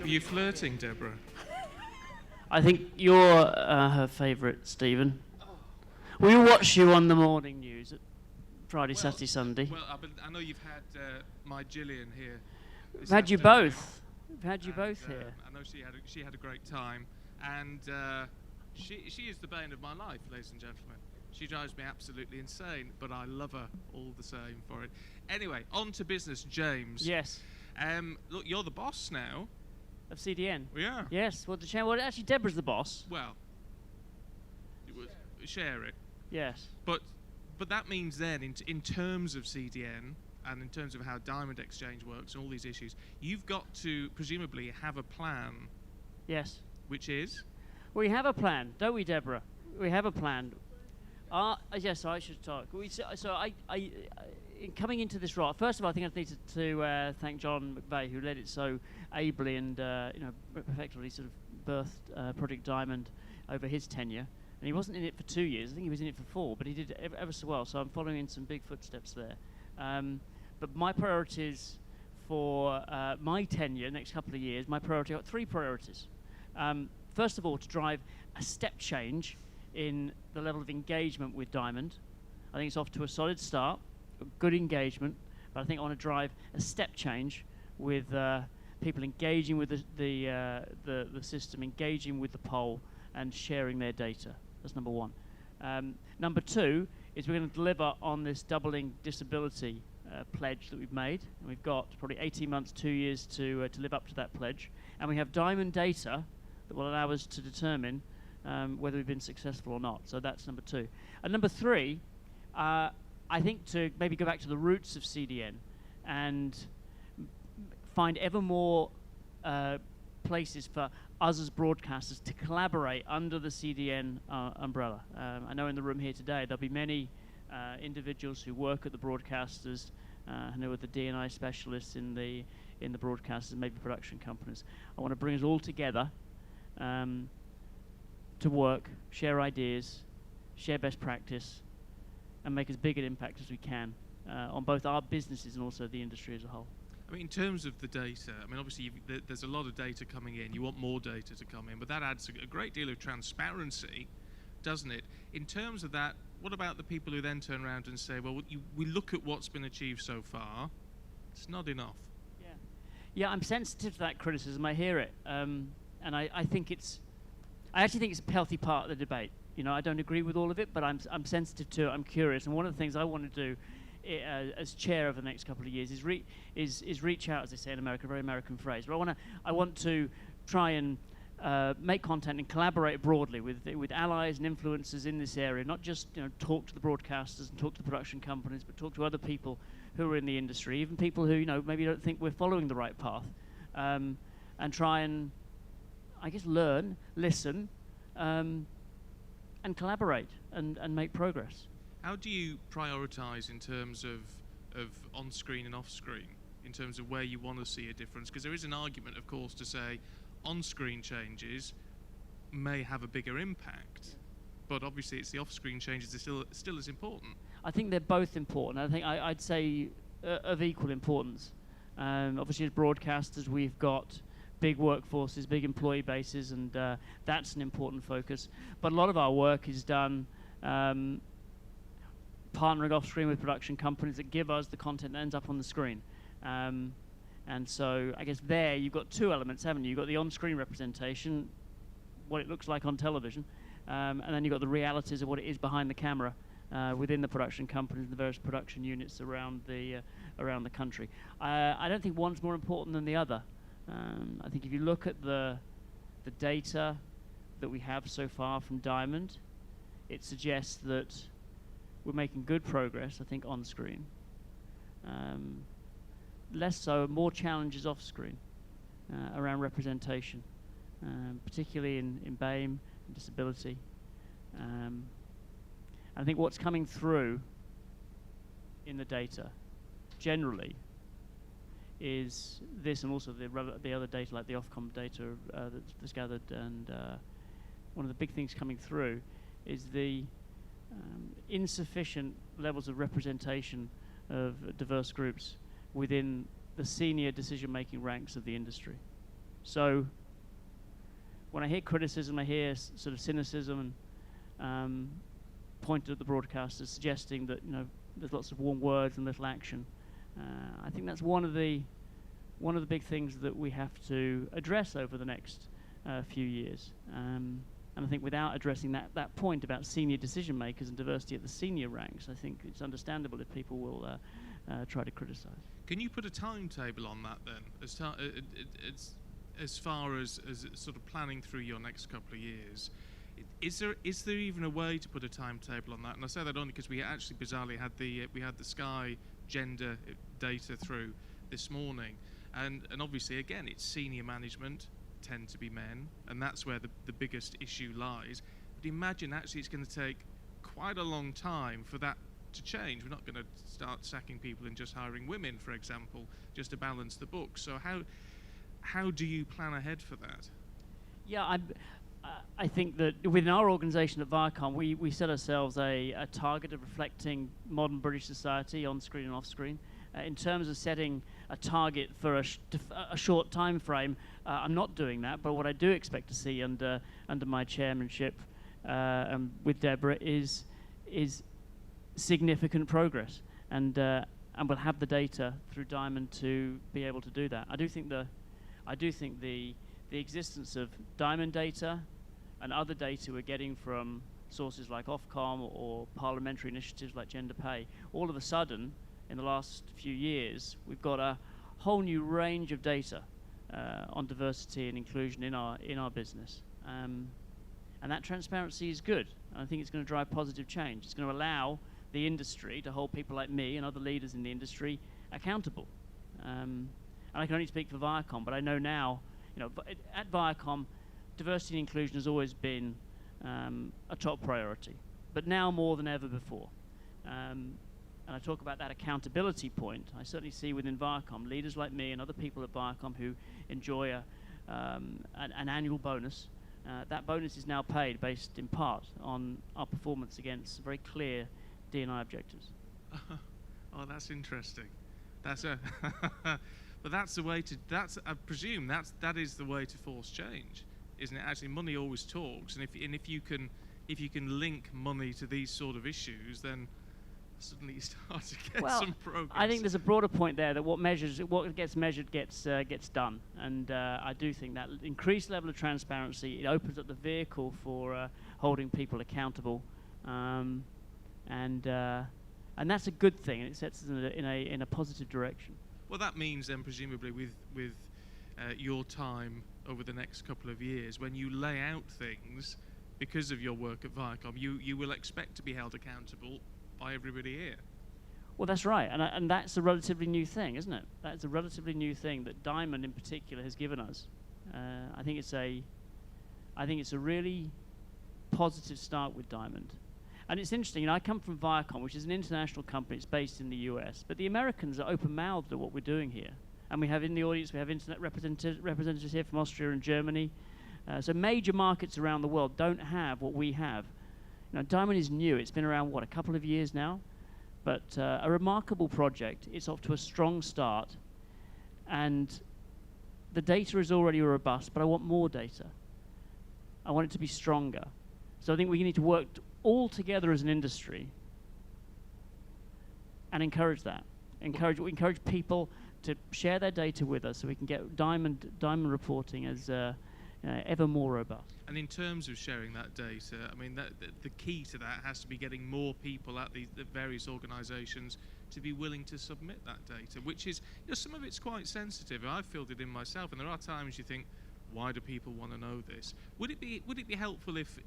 Are you flirting, Deborah? I think you're her favourite, Stephen. We watch you on the morning news at Friday, Saturday, Sunday. Well, I know you've had my Gillian here. We've had you both. We've had you both here. I know she had a great time, and she is the bane of my life, ladies and gentlemen. She drives me absolutely insane, but I love her all the same for it. Anyway, on to business, James. Yes. Look, you're the boss now. Of CDN? Yeah. Yes. Well, actually, Deborah's the boss. Well, share it. Yes. But that means then, in terms of CDN, and in terms of how Diamond xChange works and all these issues, you've got to presumably have a plan. Yes. Which is? We have a plan, don't we, Deborah? We have a plan. Yes, I should talk. In coming into this role, first of all, I think I need to thank John McVeigh, who led it so ably and effectively sort of birthed Project Diamond over his tenure. And he wasn't in it for 2 years. I think he was in it for 4, but he did ever so well. So I'm following in some big footsteps there. But my priorities for my tenure, next couple of years, I've got 3 priorities. First of all, to drive a step change in the level of engagement with Diamond. I think it's off to a solid start, good engagement, but I think I want to drive a step change with people engaging with the system, engaging with the poll, and sharing their data. That's number 1. Number 2 is we're going to deliver on this doubling disability pledge that we've made. And we've got probably 18 months, 2 years to live up to that pledge. And we have Diamond data that will allow us to determine whether we've been successful or not. So that's number 2. And number 3, I think to maybe go back to the roots of CDN and find ever more places for us as broadcasters to collaborate under the CDN umbrella. I know in the room here today there'll be many individuals who work at the broadcasters who are the D&I specialists in the broadcasters, maybe production companies. I want to bring us all together to work, share ideas, share best practice, and make as big an impact as we can on both our businesses and also the industry as a whole. I mean, in terms of the data, I mean, obviously there's a lot of data coming in. You want more data to come in, but that adds a great deal of transparency, doesn't it? In terms of that, what about the people who then turn around and say, well, we look at what's been achieved so far, it's not enough. Yeah, I'm sensitive to that criticism. I hear it, and I actually think it's a healthy part of the debate. You know, I don't agree with all of it, but I'm sensitive to it. I'm curious, and one of the things I want to do as chair over the next couple of years is reach out, as they say in America, a very American phrase. But I want to try and make content and collaborate broadly with allies and influencers in this area. Not just talk to the broadcasters and talk to the production companies, but talk to other people who are in the industry, even people who maybe don't think we're following the right path, and try and I guess learn, listen, and collaborate and make progress. How do you prioritize in terms of on-screen and off-screen, in terms of where you want to see a difference? Because there is an argument, of course, to say on-screen changes may have a bigger impact, but obviously it's the off-screen changes that are still as important. I think they're both important. I think I'd say of equal importance. Obviously, as broadcasters, we've got big workforces, big employee bases, and that's an important focus. But a lot of our work is done partnering off-screen with production companies that give us the content that ends up on the screen. And so I guess there you've got 2 elements, haven't you? You've got the on-screen representation, what it looks like on television, and then you've got the realities of what it is behind the camera within the production companies and the various production units around the country. I don't think one's more important than the other. I think if you look at the data that we have so far from Diamond, it suggests that we're making good progress, I think, on screen. Less so, more challenges off screen around representation, particularly in BAME and disability. I think what's coming through in the data generally is this, and also the other data like the Ofcom data that's gathered, and one of the big things coming through is the insufficient levels of representation of diverse groups within the senior decision-making ranks of the industry. So when I hear criticism, I hear sort of cynicism and pointed at the broadcasters, suggesting that there's lots of warm words and little action. I think that's one of the big things that we have to address over the next few years. And I think without addressing that point about senior decision makers and diversity at the senior ranks, I think it's understandable if people will try to criticize. Can you put a timetable on that then, as far as sort of planning through your next couple of years? Is there even a way to put a timetable on that? And I say that only because we actually bizarrely had the Sky gender data through this morning, and obviously again it's senior management tend to be men, and that's where the biggest issue lies. But imagine actually it's going to take quite a long time for that to change. We're not going to start sacking people and just hiring women, for example, just to balance the books. So how do you plan ahead for that? Yeah, I think that within our organisation at Viacom, we set ourselves a target of reflecting modern British society on screen and off screen. In terms of setting a target for a short time frame, I'm not doing that. But what I do expect to see under my chairmanship with Deborah is significant progress, and we'll have the data through Diamond to be able to do that. I do think the existence of Diamond data and other data we're getting from sources like Ofcom or parliamentary initiatives like gender pay, all of a sudden, in the last few years, we've got a whole new range of data on diversity and inclusion in our business. And that transparency is good. And I think it's going to drive positive change. It's going to allow the industry to hold people like me and other leaders in the industry accountable. And I can only speak for Viacom, but I know now, at Viacom, diversity and inclusion has always been a top priority, but now more than ever before. And I talk about that accountability point. I certainly see within Viacom leaders like me and other people at Viacom who enjoy an annual bonus. That bonus is now paid based in part on our performance against very clear D&I objectives. Oh, that's interesting. But that's the way to. I presume that is the way to force change, isn't it? Actually, money always talks, and if you can link money to these sort of issues, then suddenly you start to get some progress. I think there's a broader point there that what gets measured gets done, and I do think that increased level of transparency, it opens up the vehicle for holding people accountable, and that's a good thing, and it sets us in a positive direction. Well, that means then presumably with your time over the next couple of years, when you lay out things because of your work at Viacom, you will expect to be held accountable by everybody here. Well, that's right, and that's a relatively new thing, isn't it? That's a relatively new thing that Diamond in particular has given us. I think it's a really positive start with Diamond. And it's interesting, I come from Viacom, which is an international company. It's based in the US. But the Americans are open-mouthed at what we're doing here. And we have in the audience, we have internet representatives here from Austria and Germany. So major markets around the world don't have what we have. Diamond is new. It's been around, a couple of years now? But a remarkable project. It's off to a strong start. And the data is already robust, but I want more data. I want it to be stronger. So I think we need to work all together as an industry and encourage that. Encourage people to share their data with us so we can get Diamond reporting as ever more robust. And in terms of sharing that data, I mean, the key to that has to be getting more people at the various organisations to be willing to submit that data, which is, some of it's quite sensitive. I've filled it in myself, and there are times you think, why do people want to know this? Would it be helpful if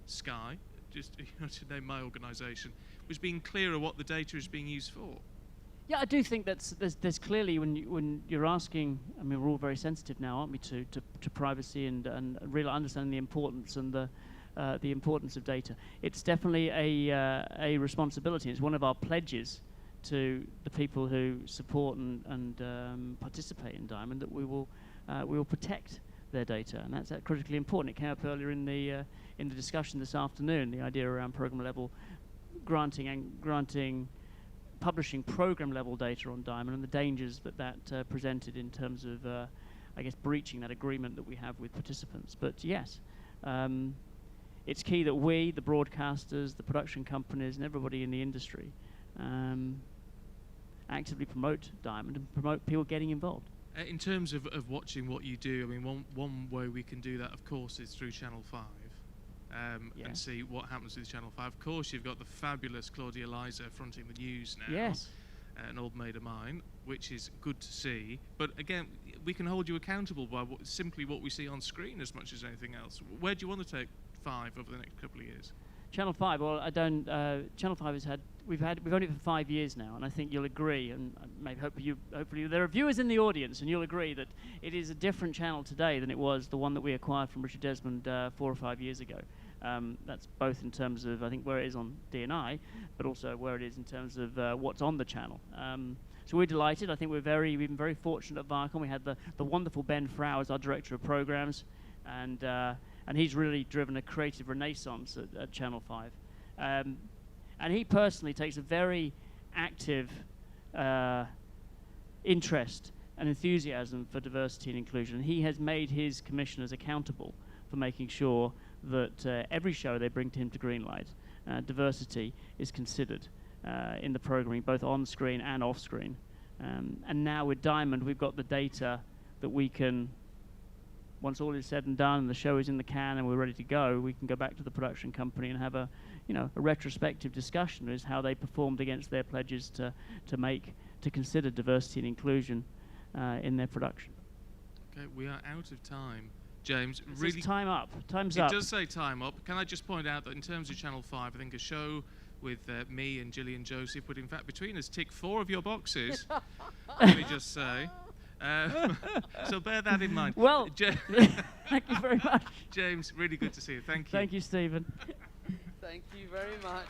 Sky, just to name my organisation, was being clearer what the data is being used for? Yeah, I do think there's clearly when you're asking. I mean, we're all very sensitive now, aren't we, to privacy and really understanding the importance and the importance of data. It's definitely a responsibility. It's one of our pledges to the people who support and participate in Diamond that we will protect their data, and that's critically important. It came up earlier in the discussion this afternoon, the idea around program level granting publishing program level data on Diamond and the dangers that presented in terms of I guess, breaching that agreement that we have with participants. But yes, it's key that we, the broadcasters, the production companies, and everybody in the industry actively promote Diamond and promote people getting involved. In terms of watching what you do, I mean, one way we can do that, of course, is through Channel 5 and see what happens with Channel 5. Of course, you've got the fabulous Claudia Liza fronting the news now. Yes. An old maid of mine, which is good to see. But again, we can hold you accountable by simply what we see on screen as much as anything else. Where do you want to take 5 over the next couple of years? Channel 5. Well, I don't. Channel 5 has had. We've owned it for 5 years now, and I think you'll agree, and hopefully there are viewers in the audience, and you'll agree that it is a different channel today than it was the one that we acquired from Richard Desmond 4 or 5 years ago. That's both in terms of, I think, where it is on D&I, but also where it is in terms of what's on the channel. So we're delighted. I think we've been very fortunate at Viacom. We had the wonderful Ben Frau as our director of programs, and he's really driven a creative renaissance at Channel 5. And he personally takes a very active interest and enthusiasm for diversity and inclusion. He has made his commissioners accountable for making sure that every show they bring to him to Greenlight, diversity is considered in the programming, both on screen and off screen. And now with Diamond, we've got the data that we can, once all is said and done and the show is in the can and we're ready to go, we can go back to the production company and have a retrospective discussion as how they performed against their pledges to consider diversity and inclusion in their production. Okay, we are out of time. James, It really, says time up. Time's up. it does say time up. Can I just point out that in terms of Channel 5, I think a show with me and Gillian Joseph would in fact between us tick 4 of your boxes. Let me just say. So bear that in mind. Well, thank you very much. James, really good to see you. Thank you. Thank you, Stephen. Thank you very much.